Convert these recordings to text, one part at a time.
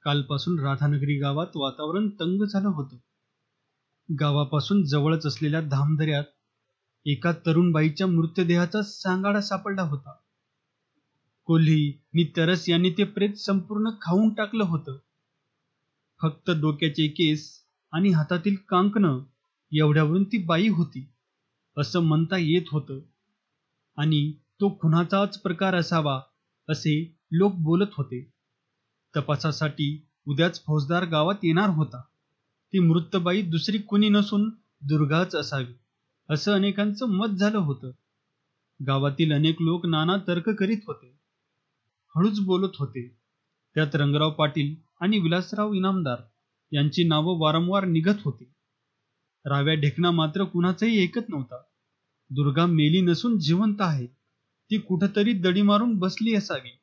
कालपासून राधानगरी गावात वातावरण तंग झालं होतं. गावापासून जवळच असलेल्या धामदऱ्यात एका तरुण बाईच्या मृतदेहाचा सांगाडा सापडला होता. कोल्ही नि तरस यांनी ते प्रेत संपूर्ण खाऊन टाकलं होतं. फक्त डोक्याचे केस आणि हातातील कांकणं एवढ्यावरून ती बाई होती असं म्हणता येत होतं. आणि तो खुनाचाच प्रकार असावा असे लोक बोलत होते. तपासासाठी उद्याच फौजदार गावात येणार होता. ती मृत बाई दुसरी कुणी नसून दुर्गाच असावी असं अनेकांचं मत झालं होतं. गावातील अनेक लोक नाना तर्क करीत होते, हळूच बोलत होते. त्यात रंगराव पाटील आणि विलासराव इनामदार यांची नावं वारंवार निघत होती. राव्या ढेकणा मात्र कुणाचंही ऐकत नव्हता. दुर्गा मेली नसून जिवंत आहे, ती कुठंतरी दडी मारून बसली असावी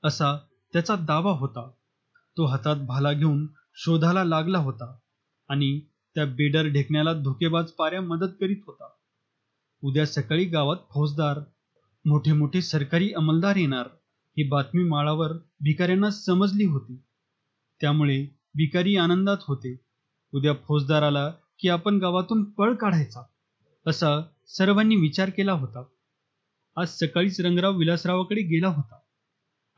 असा त्याचा दावा होता. तो हातात भाला घेऊन शोधाला लागला होता आणि त्या बेडर ढेकण्याला धोकेबाज पाऱ्या मदत करीत होता. उद्या सकाळी गावात फौजदार, मोठे मोठे सरकारी अंमलदार येणार ही बातमी माळावर भिकाऱ्यांना समजली होती. त्यामुळे भिकारी आनंदात होते. उद्या फौजदार आला की आपण गावातून पळ काढायचा असा सर्वांनी विचार केला होता. आज सकाळीच रंगराव विलासरावाकडे गेला होता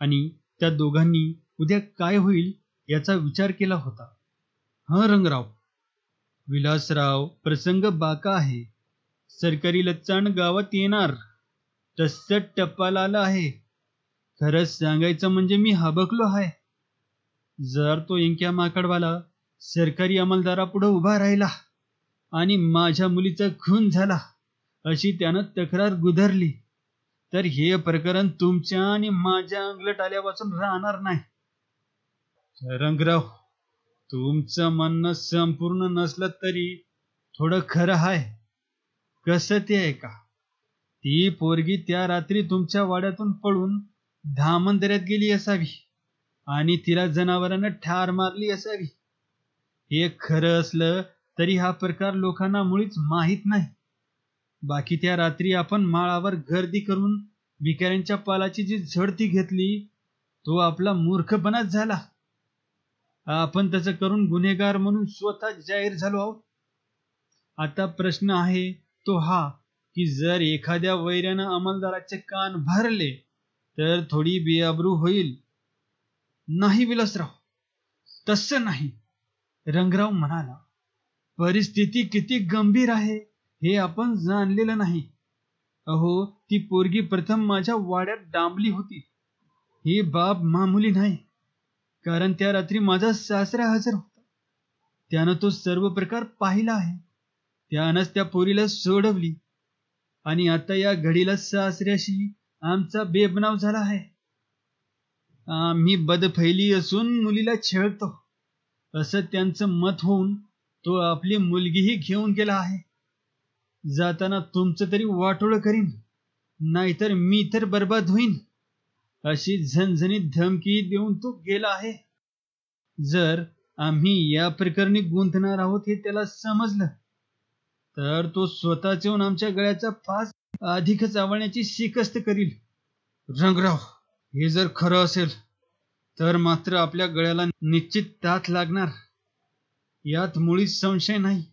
आणि त्या दोघांनी उद्या काय होईल याचा विचार केला होता. हा रंगराव, विलासराव, प्रसंग बाका आहे. सरकारी लच्चाण गावात येणार तसं टपाल आलं आहे. खरंच सांगायचं म्हणजे मी हबकलो आहे. जर तो इंक्या माकडवाला सरकारी अंमलदारापुढे उभा राहिला आणि माझ्या मुलीचा खून झाला अशी त्यानं तक्रार गुदरली तर हे प्रकरण तुमच्या आणि माझ्या अंगलट आल्यापासून राहणार नाही. रंगराव, तुमचं म्हणणं संपूर्ण नसलं तरी थोडं खरं आहे. कसं ते आहे का, ती पोरगी त्या रात्री तुमच्या वाड्यातून पळून धामंदऱ्यात गेली असावी आणि तिला जनावरांना ठार मारली असावी. हे खरं असलं तरी हा प्रकार लोकांना मुळीच माहीत नाही. बाकी त्या रात्री आपण माळावर गर्दी करून भिकाऱ्यांच्या पालाची जी झडती घेतली तो आपला मूर्खपणाच झाला. आपण तसं करून गुन्हेगार म्हणून स्वतः जाहीर झालो आहोत. आता प्रश्न आहे तो हा की जर एखाद्या वैऱ्यानं अंमलदाराचे कान भरले तर थोडी बेआबरू होईल. नाही विलासराव, तसं नाही, रंगराव म्हणाला. परिस्थिती किती गंभीर आहे हे आपण जाणलेलं नाही. अहो, ती पोरगी प्रथम माझ्या वाड्यात डांबली होती. ही बाब मामूली नाही, कारण त्या रात्री माझा सासरा हजर होता. त्यानं तो सर्व प्रकार पाहिला आहे. त्यानंच त्या पोरीला सोडवली आणि आता या घडीला सासऱ्याशी आमचा बेबनाव झाला आहे. आम्ही बदफैली असून मुलीला छळतो असं त्यांचं मत होऊन तो आपली मुलगीही घेऊन गेला आहे. जाताना तुमचं तरी वाटोळं करीन, नाहीतर मी तर बर्बाद होईन अशी झणझणीत धमकी देऊन तो गेला आहे. जर आम्ही या प्रकरणी गुंतणार आहोत हे त्याला समजलं तर तो स्वतःच येऊन आमच्या गळ्याचा फास अधिकच आवळण्याची शिकस्त करील. रंगराव, हे जर खरं असेल तर मात्र आपल्या गळ्याला निश्चित ताथ लागणार, यात मुळीच संशय नाही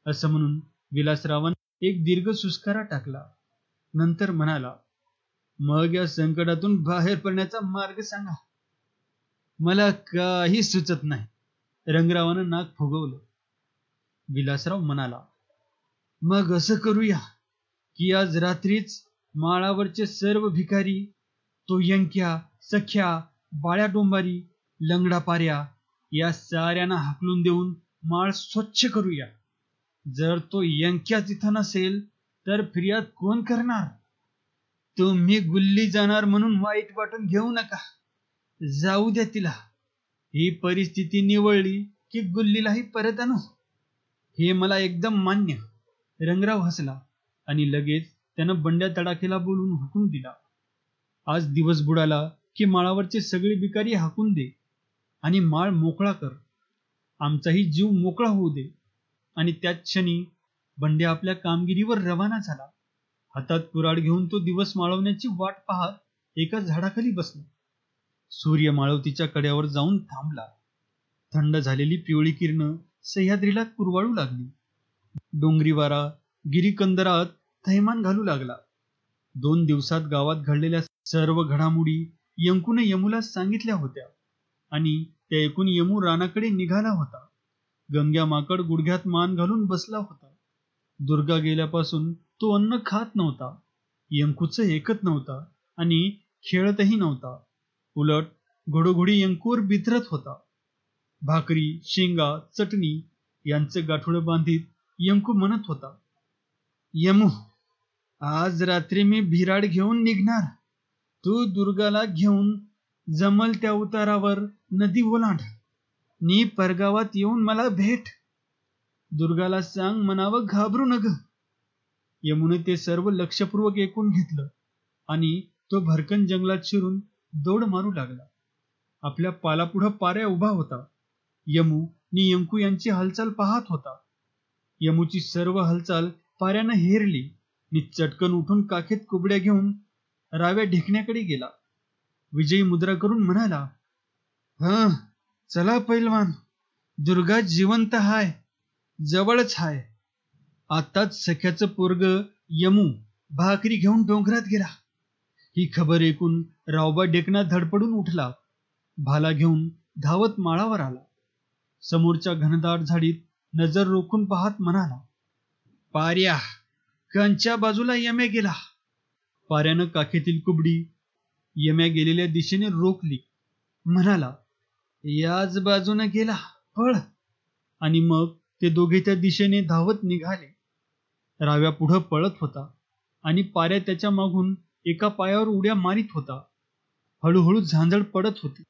असं म्हणून विलासरावान एक दीर्घ सुस्कारा टाकला. नंतर म्हणाला, मग या संकटातून बाहेर पडण्याचा मार्ग सांगा. मला काही सुचत नाही. रंगरावानं नाक फुगवलं. विलासराव म्हणाला, मग असं करूया की आज रात्रीच माळावरचे सर्व भिकारी, तो यंक्या, सख्या, बाळ्या डोंबारी, लंगडा पाऱ्या या साऱ्यांना हाकलून देऊन माळ स्वच्छ करूया. जर तो यंक्याच इथं नसेल तर फिर्याद कोण करणार? तुम्ही गुल्ली जाणार म्हणून वाईट वाटून घेऊ नका. जाऊ द्या तिला. ही परिस्थिती निवळली की गुल्लीलाही परत आणू. हे मला एकदम मान्य. रंगराव हसला आणि लगेच त्यानं बंड्या तडाखेला बोलून हुकूम दिला, आज दिवस बुडाला की माळावरचे सगळे भिकारी हाकून दे आणि माळ मोकळा कर. आमचाही जीव मोकळा होऊ दे. आणि त्याच क्षणी बंड्या आपल्या कामगिरीवर रवाना झाला. हातात कुऱ्हाड घेऊन तो दिवस माळवण्याची वाट पाहत एका झाडाखाली बसला. सूर्य माळवतीच्या कड्यावर जाऊन थांबला. थंड झालेली पिवळी किरणं सह्याद्रीला कुरवाळू लागली. डोंगरी वारा गिरीकंदरात थैमान घालू लागला. 2 दिवसात गावात घडलेल्या सर्व घडामोडी यंकूने यमूला सांगितल्या होत्या आणि त्या ऐकून यमू रानाकडे निघाला होता. गंग्या माकड गुडघ्यात मान घालून बसला होता. दुर्गा गेल्यापासून तो अन्न खात नव्हता, यंकूचं ऐकत नव्हता आणि खेळतही नव्हता. उलट घोडोघोडी यंकूवर बिथरत होता. भाकरी, शेंगा, चटणी यांचे गाठोडं बांधित यंकू म्हणत होता, यमू, आज रात्री मी भिराड घेऊन निघणार. तू दुर्गाला घेऊन जमल त्या उतारावर नदी ओलांड. नी परगावात येऊन मला भेट. दुर्गाला सांग म्हणावं घाबरू नग. यमुने ते सर्व लक्षपूर्वक ऐकून घेतलं आणि तो भरकन जंगलात शिरून दौड मारू लागला. आपल्या पालापुढं पाऱ्या उभा होता. यमू नि यंकू यांची हालचाल पाहत होता. यमूची सर्व हालचाल पाऱ्यानं हेरली नि चटकन उठून काखेत कुबड्या घेऊन राव्या ढेकण्याकडे गेला. विजयी मुद्रा करून म्हणाला, हं, चला पैलवान, दुर्गा जिवंत हाय, जवळच हाय. आताच सख्याचं पोरग यमू भाकरी घेऊन डोंगरात गेला. ही खबर ऐकून रावबा डेकना धडपडून उठला. भाला घेऊन धावत माळावर आला. समोरच्या घनदाट झाडीत नजर रोखून पाहत म्हणाला, पार्या, कंच्या बाजूला यम्या गेला. पाऱ्यानं काखेतील कुबडी यम्या गेलेल्या दिशेने रोखली. म्हणाला, याच बाजूने गेला, पळ. आणि मग ते दोघे त्या दिशेने धावत निघाले. राव्या पुढं पळत होता आणि पाऱ्या त्याच्या मागून एका पायावर उड्या मारित होता. हळूहळू झांजड पडत होती.